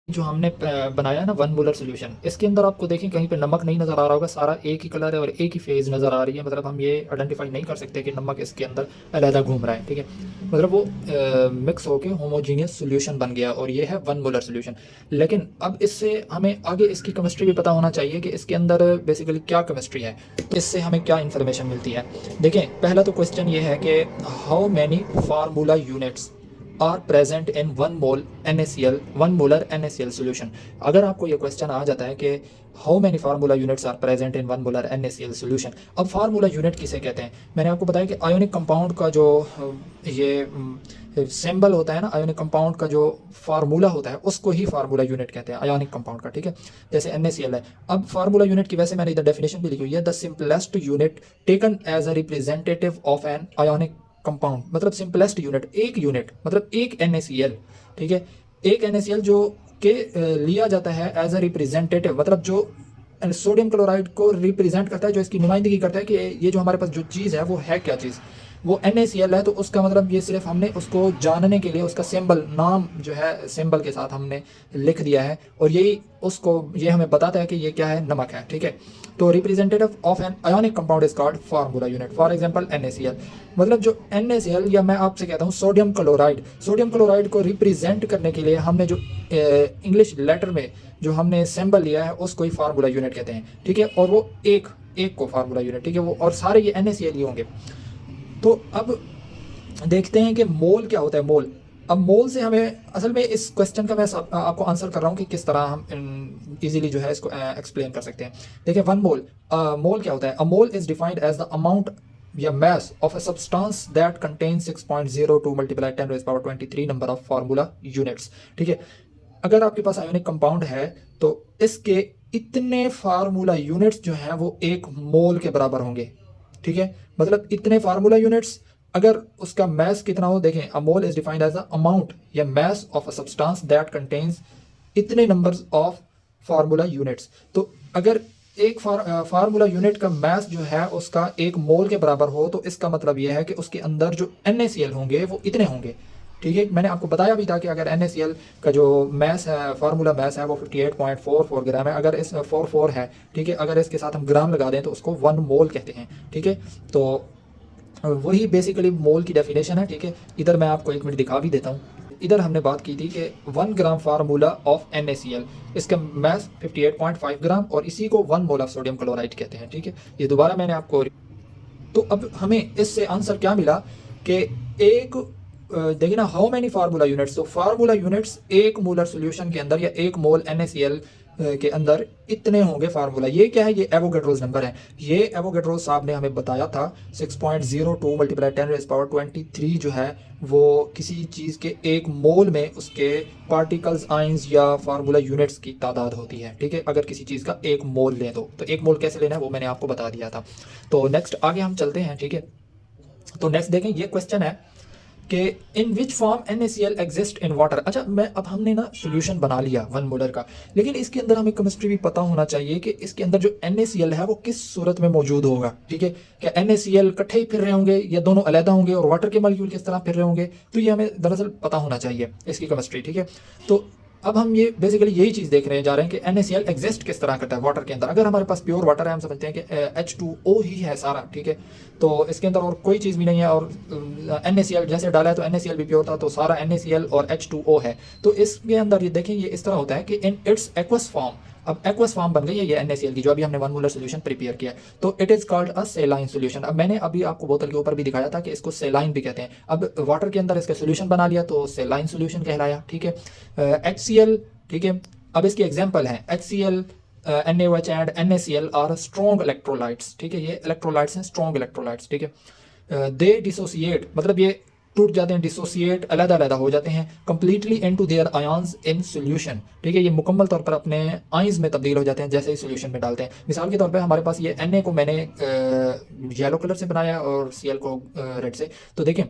जो हमने बनाया ना वन मोलर सोल्यूशन, इसके अंदर आपको देखें कहीं पे नमक नहीं नज़र आ रहा होगा, सारा एक ही कलर है और एक ही फेज़ नज़र आ रही है। मतलब हम ये आइडेंटिफाई नहीं कर सकते कि नमक इसके अंदर अलहदा घूम रहा है, ठीक है। मतलब वो मिक्स होके होमोजीनियस सोल्यूशन बन गया और ये है वन मोलर सोल्यूशन। लेकिन अब इससे हमें आगे इसकी केमिस्ट्री भी पता होना चाहिए कि इसके अंदर बेसिकली क्या केमिस्ट्री है, तो इससे हमें क्या इन्फॉर्मेशन मिलती है। देखें, पहला तो क्वेश्चन ये है कि how many formula units are present in one molar NaCl solution. अगर आपको ये क्वेश्चन आ जाता है कि how many formula units are present in one molar NaCl solution, अब फार्मूला यूनिट किसे कहते हैं? मैंने आपको बताया कि आयोनिक कंपाउंड का जो ये सिंबल होता है ना, आयोनिक कंपाउंड का जो फार्मूला होता है उसको ही फार्मूला यूनिट कहते हैं, आयोनिक कंपाउंड का, ठीक है। जैसे NaCl है। अब फार्मूला यूनिट की वैसे मैंने इधर डेफिनेशन भी लिखी हुई है, the simplest unit taken as a representative of an ionic compound. मतलब सिंपलेस्ट यूनिट मतलब एक NaCl, ठीक है। एक NaCl जो के लिया जाता है एज अ रिप्रेजेंटेटिव, मतलब जो सोडियम क्लोराइड को रिप्रेजेंट करता है, जो इसकी नुमाइंदगी करता है कि ये जो हमारे पास जो चीज़ है वो है क्या चीज़, वो NaCl है। तो उसका मतलब ये सिर्फ हमने उसको जानने के लिए उसका सिंबल, नाम जो है सिंबल के साथ हमने लिख दिया है, और यही उसको ये हमें बताता है कि ये क्या है, नमक है, ठीक है। तो representative of an ionic compound is called formula unit. For example NaCl, मतलब जो NaCl, या मैं आपसे कहता हूँ सोडियम क्लोराइड को रिप्रेजेंट करने के लिए हमने जो इंग्लिश लेटर में जो हमने सिंबल लिया है उसको ही फार्मूला यूनिट कहते हैं, ठीक है। और वो एक एक को फार्मूला यूनिट, ठीक है, वो और सारे ये NaCl ही होंगे। तो अब देखते हैं कि मोल क्या होता है, मोल। अब मोल से हमें असल में इस क्वेश्चन का मैं आपको आंसर कर रहा हूँ कि किस तरह हम इजीली जो है इसको एक्सप्लेन कर सकते हैं। देखिए, वन मोल, मोल क्या होता है? A mole is defined as the amount या mass of a substance that contains 6.02 multiplied 10 raised power 23 number of formula units, ठीक है। अगर आपके पास आयोनिक कंपाउंड है तो इसके इतने फार्मूला यूनिट्स जो हैं वो एक मोल के बराबर होंगे, ठीक है। मतलब इतने फार्मूला यूनिट्स, अगर उसका मैस कितना हो, देखें, a mole is defined as a amount या mass of a substance that contains इतने नंबर्स ऑफ फार्मूला यूनिट्स। तो अगर एक फार्मूला यूनिट का मैस जो है उसका एक मोल के बराबर हो, तो इसका मतलब यह है कि उसके अंदर जो NaCl होंगे वो इतने होंगे, ठीक है। मैंने आपको बताया भी था कि अगर NaCl का जो मैस है, फार्मूला मैस है, वो 58.44 ग्राम है। अगर इस 44 है, ठीक है, अगर इसके साथ हम ग्राम लगा दें तो उसको वन मोल कहते हैं, ठीक है। तो वही बेसिकली मोल की डेफिनेशन है, ठीक है। इधर मैं आपको एक मिनट दिखा भी देता हूँ। इधर हमने बात की थी कि 1 ग्राम फार्मूला ऑफ NaCl, इसका मैस 58.5 ग्राम, और इसी को 1 मोल ऑफ सोडियम क्लोराइड कहते हैं, ठीक है। ये दोबारा मैंने आपको, तो अब हमें इससे आंसर क्या मिला कि एक देखिए ना, हाउ मेनी फार्मूला यूनिट्स, तो फार्मूला यूनिट्स एक मोलर सोल्यूशन के अंदर या एक मोल NaCl के अंदर इतने होंगे फार्मूला। ये क्या है? ये एवोगैड्रोस नंबर है। ये एवोगैड्रोस साहब ने हमें बताया था 6.02 मल्टीप्लाई 10 रेज़ पावर 23 जो है वो किसी चीज़ के एक मोल में उसके पार्टिकल्स, आइंस या फार्मूला यूनिट्स की तादाद होती है, ठीक है। अगर किसी चीज़ का एक मोल लें तो एक मोल कैसे लेना है वो मैंने आपको बता दिया था। तो नेक्स्ट आगे हम चलते हैं, ठीक है। तो नेक्स्ट देखें, ये क्वेश्चन है कि in which form NaCl exist in water. अच्छा, मैं अब हमने ना सोल्यूशन बना लिया वन मोलर का, लेकिन इसके अंदर हमें केमिस्ट्री भी पता होना चाहिए कि इसके अंदर जो NaCl है वो किस सूरत में मौजूद होगा, ठीक है। क्या NaCl इकट्ठे ही फिर रहे होंगे या दोनों अलहदा होंगे, और वाटर के मॉलिक्यूल किस तरह फिर रहे होंगे, तो ये हमें दरअसल पता होना चाहिए इसकी केमिस्ट्री, ठीक है। तो अब हम ये बेसिकली यही चीज़ देख रहे जा रहे हैं कि NaCl एग्जिस्ट किस तरह करता है वाटर के अंदर। अगर हमारे पास प्योर वाटर है, हम समझते हैं कि H2O ही है सारा, ठीक है। तो इसके अंदर और कोई चीज़ भी नहीं है, और NaCl जैसे डाला है तो NaCl भी प्योर था, तो सारा NaCl और H2O है। तो इसके अंदर ये देखें, ये इस तरह होता है कि इन इट्स एक्वस फॉर्म, अब एक्वस फॉर्म बन गई है ये NaCl की, जो अभी हमने वन मोलर सोल्यूशन प्रिपेयर किया है। तो it is called a सेलाइन solution. अब मैंने अभी आपको बोतल के ऊपर भी दिखाया था कि इसको सेलाइन भी कहते हैं। अब वाटर के अंदर इसका सोल्यूशन बना लिया तो सेलाइन सोल्यूशन कहलाया, ठीक है। HCl, ठीक है। अब इसके एग्जाम्पल हैं HCl, NaOH and NaCl are strong electrolytes, ठीक है। ये इलेक्ट्रोलाइट्स हैं, स्ट्रॉन्ग इलेक्ट्रोलाइट्स, ठीक है। दे डिसोसिएट, मतलब ये टूट जाते हैं, डिसोसिएट, अलग अलग हो जाते हैं, completely into their ions in solution, ठीक है। ये मुकम्मल तौर पर अपने आयंस में तब्दील हो जाते हैं जैसे ही सॉल्यूशन में डालते हैं। मिसाल के तौर पे हमारे पास ये Na को मैंने येलो कलर से बनाया और Cl को रेड से। तो देखें,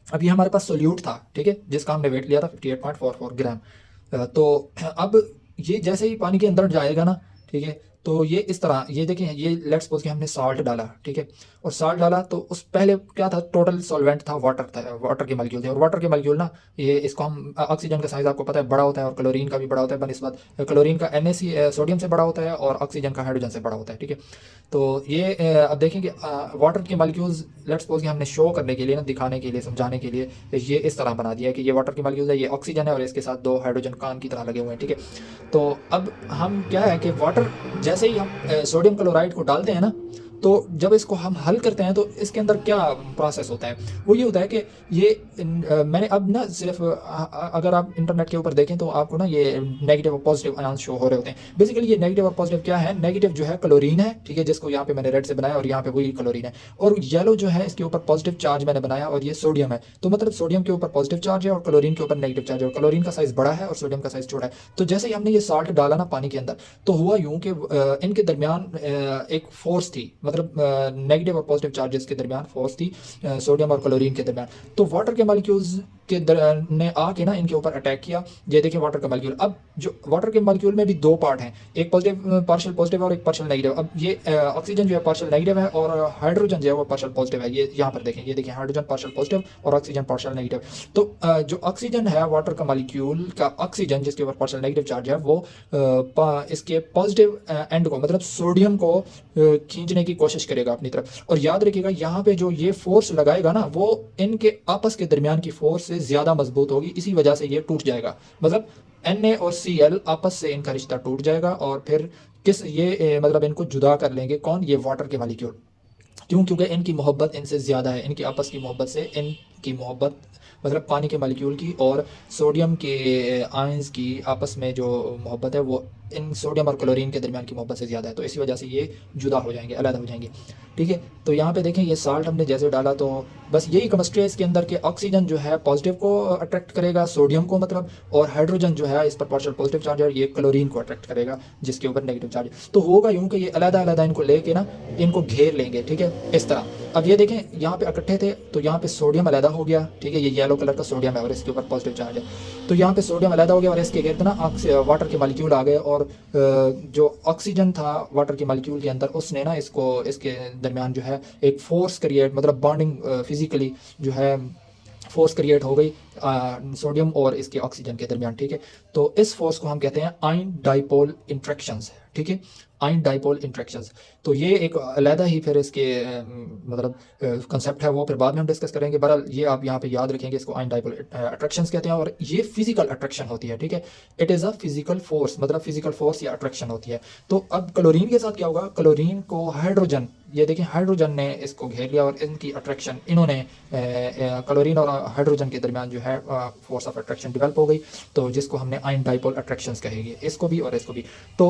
अब ये हमारे पास सोल्यूट था, ठीक है, जिसका हमने वेट लिया था 58.44 ग्राम। तो अब ये जैसे ही पानी के अंदर जाएगा ना, ठीक है, तो ये इस तरह, ये देखें, ये लेट्स सपोज कि हमने साल्ट डाला, ठीक है, और साल्ट डाला तो उस पहले क्या था, टोटल सॉल्वेंट था, वाटर था, वाटर के मॉलिक्यूल थे, और वाटर के मॉलिक्यूल ना, ये इसको हम ऑक्सीजन का साइज आपको पता है बड़ा होता है और क्लोरीन का भी बड़ा होता है, बनस्बत क्लोरीन का NaC सोडियम से बड़ा होता है और ऑक्सीजन का हाइड्रोजन से बड़ा होता है, ठीक है। तो ये अब देखेंगे वाटर के मॉलिक्यूल्स लेट्स सपोज कि हमने शो करने के लिए ना, दिखाने के लिए, समझाने के लिए ये इस तरह बना दिया है कि ये वाटर के मॉलिक्यूल्स है, ये ऑक्सीजन है और इसके साथ 2 हाइड्रोजन कान की तरह लगे हुए हैं, ठीक है। तो अब हम क्या है कि वाटर जैसे ही हम सोडियम क्लोराइड को डालते हैं ना, तो जब इसको हम हल करते हैं तो इसके अंदर क्या प्रोसेस होता है, वो ये होता है कि ये मैंने अब ना सिर्फ अगर आप इंटरनेट के ऊपर देखें तो आपको ना ये नेगेटिव और पॉजिटिव आयन शो हो रहे होते हैं। बेसिकली ये नेगेटिव और पॉजिटिव क्या है, नेगेटिव जो है क्लोरीन है, ठीक है, जिसको यहाँ पे मैंने रेड से बनाया और यहाँ पे वही क्लोरीन है, और येलो जो है इसके ऊपर पॉजिटिव चार्ज मैंने बनाया और ये सोडियम है। तो मतलब सोडियम के ऊपर पॉजिटिव चार्ज है और क्लोरीन के ऊपर नेगेटिव चार्ज है, और क्लोरीन का साइज बड़ा है और सोडियम का साइज छोटा है। तो जैसे ही हमने ये साल्ट डाला ना पानी के अंदर, तो हुआ यूं कि इनके दरमियान एक फोर्स थी, मतलब नेगेटिव और पॉजिटिव चार्जेस के दरमियान फोर्स थी, सोडियम और क्लोरीन के दरमियान। तो वाटर के मॉलिक्यूल्स के ने आके ना इनके ऊपर अटैक किया। ये देखिए वाटर का मॉलिक्यूल, अब जो वाटर के मॉलिक्यूल में भी 2 पार्ट हैं, एक पॉजिटिव पार्शियल पॉजिटिव और एक पार्शियल नेगेटिव। अब ये ऑक्सीजन जो है पार्शियल नेगेटिव है और हाइड्रोजन जो है वो पार्शियल पॉजिटिव है। ये यहाँ पर देखें, ये देखिए हाइड्रोजन पार्शियल पॉजिटिव और ऑक्सीजन पार्शियल नेगेटिव। तो जो ऑक्सीजन है वाटर का मॉलिक्यूल का ऑक्सीजन जिसके ऊपर पार्शियल नेगेटिव चार्ज है, वो इसके पॉजिटिव एंड को मतलब सोडियम को खींचने की कोशिश करेगा अपनी तरफ। और याद रखिएगा यहाँ पे जो ये फोर्स लगाएगा ना, वो इनके आपस के दरमियान की फोर्स से ज्यादा मजबूत होगी, इसी वजह से ये टूट जाएगा। मतलब Na और Cl आपस से इनका रिश्ता टूट जाएगा और फिर किस ये मतलब इनको जुदा कर लेंगे, कौन, ये वाटर के मॉलिक्यूल। क्यों? क्योंकि इनकी मोहब्बत इनसे ज़्यादा है, इनकी आपस की मोहब्बत से इनकी मोहब्बत, मतलब पानी के मॉलिक्यूल की और सोडियम के आयंस की आपस में जो मोहब्बत है वो इन सोडियम और क्लोरीन के दरमियान की मोहब्बत से ज़्यादा है। तो इसी वजह से ये जुदा हो जाएंगे, अलग हो जाएंगे, ठीक है। तो यहाँ पे देखें, ये साल्ट हमने जैसे डाला तो बस यही केमिस्ट्री है इसके अंदर के ऑक्सीजन जो है पॉजिटिव को अट्रैक्ट करेगा, सोडियम को मतलब, और हाइड्रोजन जो है इस पर पार्शियल पॉजिटिव चार्ज है, ये क्लोरीन को अट्रैक्ट करेगा जिसके ऊपर नेगेटिव चार्ज। तो होगा यूँ कि ये अलग अलग इनको लेके ना इनको घेर लेंगे, ठीक है, इस तरह। अब ये देखें यहाँ पे इकट्ठे थे तो यहाँ पे सोडियम अलग हो गया, ठीक है, ये येलो कलर का सोडियम है और इसके ऊपर पॉजिटिव चार्ज है। तो यहाँ पे सोडियम अलग हो गया और इसके गिर्द ना वाटर के मॉलिक्यूल आ गए, और जो ऑक्सीजन था वाटर के मॉलिक्यूल के अंदर उसने ना इसको, इसके दरमियान जो है एक फोर्स क्रिएट, मतलब बॉन्डिंग फिजिकली जो है फोर्स क्रिएट हो गई सोडियम और इसके ऑक्सीजन के दरमियान, ठीक है। तो इस फोर्स को हम कहते हैं आयन डाइपोल इंट्रैक्शंस, ठीक है, आयन डाइपोल इंट्रैक्शंस। तो ये एक अलहदा ही फिर इसके मतलब कंसेप्ट है, वो फिर बाद में हम डिस्कस करेंगे। बहरहाल ये आप यहाँ पे याद रखेंगे, इसको आयन डाइपोल अट्रैक्शंस कहते हैं, और ये फिजिकल अट्रैक्शन होती है, ठीक है। It is a physical force, मतलब फिजिकल फोर्स या अट्रैक्शन होती है। तो अब क्लोरीन के साथ क्या होगा, क्लोरीन को हाइड्रोजन, ये देखिए हाइड्रोजन ने इसको घेर लिया और इनकी अट्रैक्शन, इन्होंने क्लोरीन और हाइड्रोजन के दरमियान जो है फोर्स ऑफ अट्रैक्शन डेवलप हो गई, तो जिसको हमने आयन डाइपोल अट्रैक्शंस कहेंगे, इसको भी और इसको भी। तो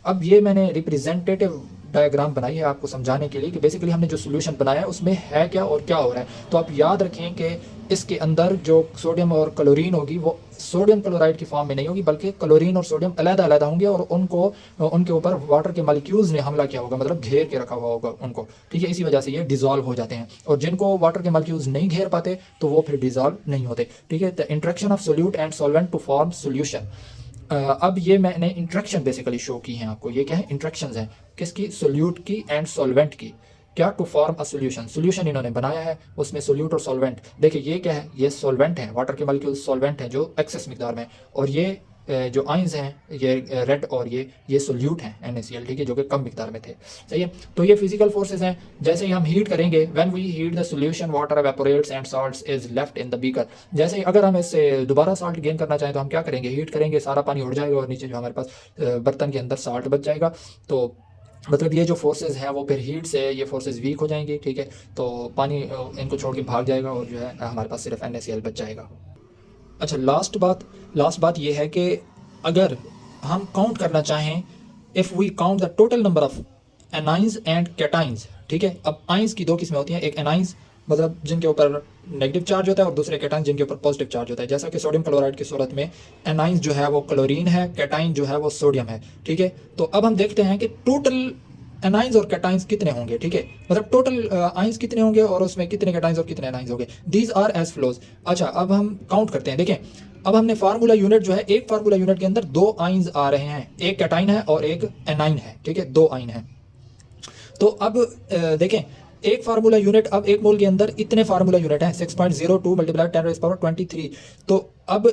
अब ये मैंने रिप्रेजेंटेटिव डायग्राम बनाई है आपको समझाने के लिए कि बेसिकली हमने जो सोल्यूशन बनाया है उसमें है क्या और क्या हो रहा है। तो आप याद रखें कि इसके अंदर जो सोडियम और क्लोरीन होगी वो सोडियम क्लोराइड की फॉर्म में नहीं होगी, बल्कि क्लोरीन और सोडियम अलग अलग होंगे और उनको, उनके ऊपर वाटर के मॉलिक्यूल्स ने हमला किया होगा, मतलब घेर के रखा हुआ होगा उनको, ठीक है। इसी वजह से ये डिजॉल्व हो जाते हैं, और जिनको वाटर के मॉलिक्यूल्स नहीं घेर पाते तो वो फिर डिजॉल्व नहीं होते, ठीक है। The interaction of solute and solvent to form solution. अब ये मैंने इंट्रैक्शन बेसिकली शो की हैं आपको। ये क्या है, इंट्रैक्शंस हैं, किसकी, सोल्यूट की एंड सॉल्वेंट की, क्या, to form a solution. Solution इन्होंने बनाया है, उसमें सोल्यूट और सॉल्वेंट। देखिए ये क्या है, ये सॉल्वेंट है, वाटर के मॉलिक्यूल सॉल्वेंट हैं जो एक्सेस मिकदार में, और ये जो आइंस हैं ये रेड, और ये सोल्यूट हैं NaCl, ठीक है, जो कि कम मिकदार में थे, सही है। तो ये फिजिकल फोर्सेस हैं। जैसे ही हम हीट करेंगे, when we heat the solution water evaporates and salts is left in the beaker. जैसे ही अगर हम इससे दोबारा साल्ट गेन करना चाहें तो हम क्या करेंगे, हीट करेंगे, सारा पानी उड़ जाएगा और नीचे जो हमारे पास बर्तन के अंदर साल्ट बच जाएगा। तो मतलब ये जो फोर्सेस हैं वो फिर हीट से ये फोर्सेस वीक हो जाएंगी, ठीक है, तो पानी इनको छोड़ के भाग जाएगा और जो है हमारे पास सिर्फ NaCl बच जाएगा। अच्छा, लास्ट बात ये है कि अगर हम काउंट करना चाहें, if we count the total number of anions and cations, ठीक है। अब आइंस की 2 किस्में होती हैं, एक एनाइंस मतलब जिनके ऊपर नेगेटिव चार्ज होता है, और दूसरे कैटाइन जिनके ऊपर पॉजिटिव चार्ज होता है। जैसा कि सोडियम क्लोराइड की सूरत में एनाइंस जो है वो क्लोरीन है, कैटाइन जो है वो सोडियम है, ठीक है। तो अब हम देखते हैं कि टोटल एनाइंस और कैटाइंस कितने होंगे, ठीक है, मतलब टोटल आइंस कितने होंगे और उसमें कितने कैटाइंस और कितने एनाइंस होंगे। These are as follows. अच्छा, अब हम काउंट करते हैं, देखें अब हमने फार्मूला यूनिट जो है, एक फार्मूला यूनिट के अंदर दो आइंस आ रहे हैं, एक कैटाइन है और एक एनाइन है, ठीक है, दो आइन है। तो अब देखें एक फार्मूला यूनिट, अब एक मोल के अंदर इतने फार्मूला यूनिट हैं 6.02 मल्टीप्लाई 10⁻23। तो अब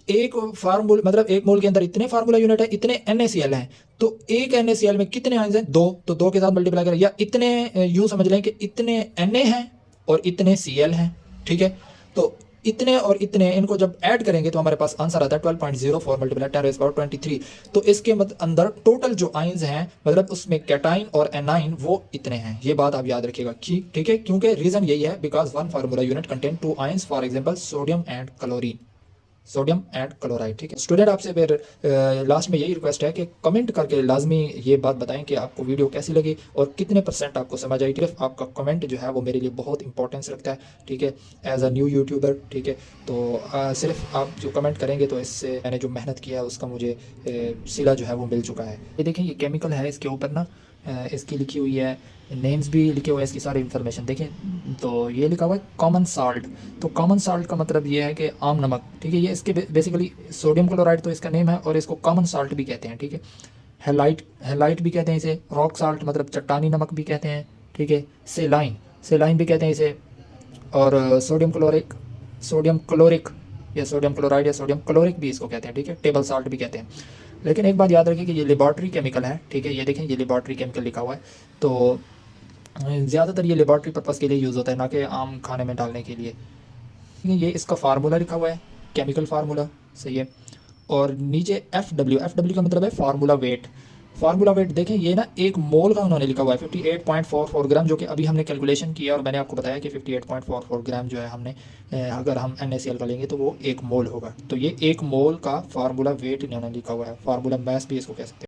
एक फार्मूला मतलब एक मोल के अंदर इतने फार्मूला यूनिट है, इतने NaCl हैं। तो एक NaCl में कितने आयंस हैं? दो। तो दो के साथ मल्टीप्लाई करें, या इतने यूं समझ लें कि इतने Na हैं और इतने Cl हैं, ठीक है। तो इतने और इतने इनको जब ऐड करेंगे तो हमारे पास आंसर आता है 12.04 मल्टीप्लाई 10⁻23। तो इसके अंदर टोटल जो आइंस हैं, मतलब उसमें कैटाइन और एनाइन वो इतने हैं। ये बात आप याद रखिएगा, ठीक है, क्योंकि रीजन यही है because one formula unit contain two ions, for example sodium and chlorine, sodium and chloride, ठीक है। स्टूडेंट आपसे फिर लास्ट में यही रिक्वेस्ट है कि कमेंट करके लाजमी ये बात बताएं कि आपको वीडियो कैसी लगी और कितने % आपको समझ आई। सिर्फ आपका कमेंट जो है वो मेरे लिए बहुत इंपॉर्टेंस रखता है, ठीक है, एज अ न्यू यूट्यूबर, ठीक है। तो सिर्फ आप जो कमेंट करेंगे तो इससे मैंने जो मेहनत किया है उसका मुझे सिला जो है वो मिल चुका है। ये देखें, ये केमिकल है, इसके ऊपर ना इसकी लिखी हुई है, नेम्स भी लिखे हुए हैं, इसकी सारी इन्फॉर्मेशन देखें। तो ये लिखा हुआ है कॉमन साल्ट। तो कॉमन साल्ट का मतलब ये है कि आम नमक, ठीक है। ये इसके बेसिकली सोडियम क्लोराइड तो इसका नेम है और इसको कॉमन साल्ट भी कहते हैं, ठीक है। हेलाइट भी कहते हैं इसे, रॉक साल्ट मतलब चट्टानी नमक भी कहते हैं, ठीक है। सेलाइन भी कहते हैं इसे, और सोडियम क्लोरिक या सोडियम क्लोराइड या सोडियम क्लोरिक भी इसको कहते हैं, ठीक है। टेबल साल्ट भी कहते हैं। लेकिन एक बात याद रखिए कि ये लेबॉर्ट्री केमिकल है, ठीक है। ये देखें, ये लेबॉर्ट्री केमिकल लिखा हुआ है। तो ज़्यादातर ये लेबॉर्ट्री पर्पज़ के लिए यूज़ होता है, ना कि आम खाने में डालने के लिए। ये इसका फार्मूला लिखा हुआ है, केमिकल फार्मूला, सही है। और नीचे एफ डब्ल्यू का मतलब है फार्मूला वेट। फार्मूला वेट देखें, ये ना एक मोल का उन्होंने लिखा हुआ है 58.44 ग्राम, जो कि अभी हमने कैलकुलेशन किया और मैंने आपको बताया कि 58.44 ग्राम जो है हमने अगर हम NaCl का लेंगे तो वो एक मोल होगा। तो ये एक मोल का फार्मूला वेट इन्होंने लिखा हुआ है, फार्मूला मैस भी इसको कह सकते हैं।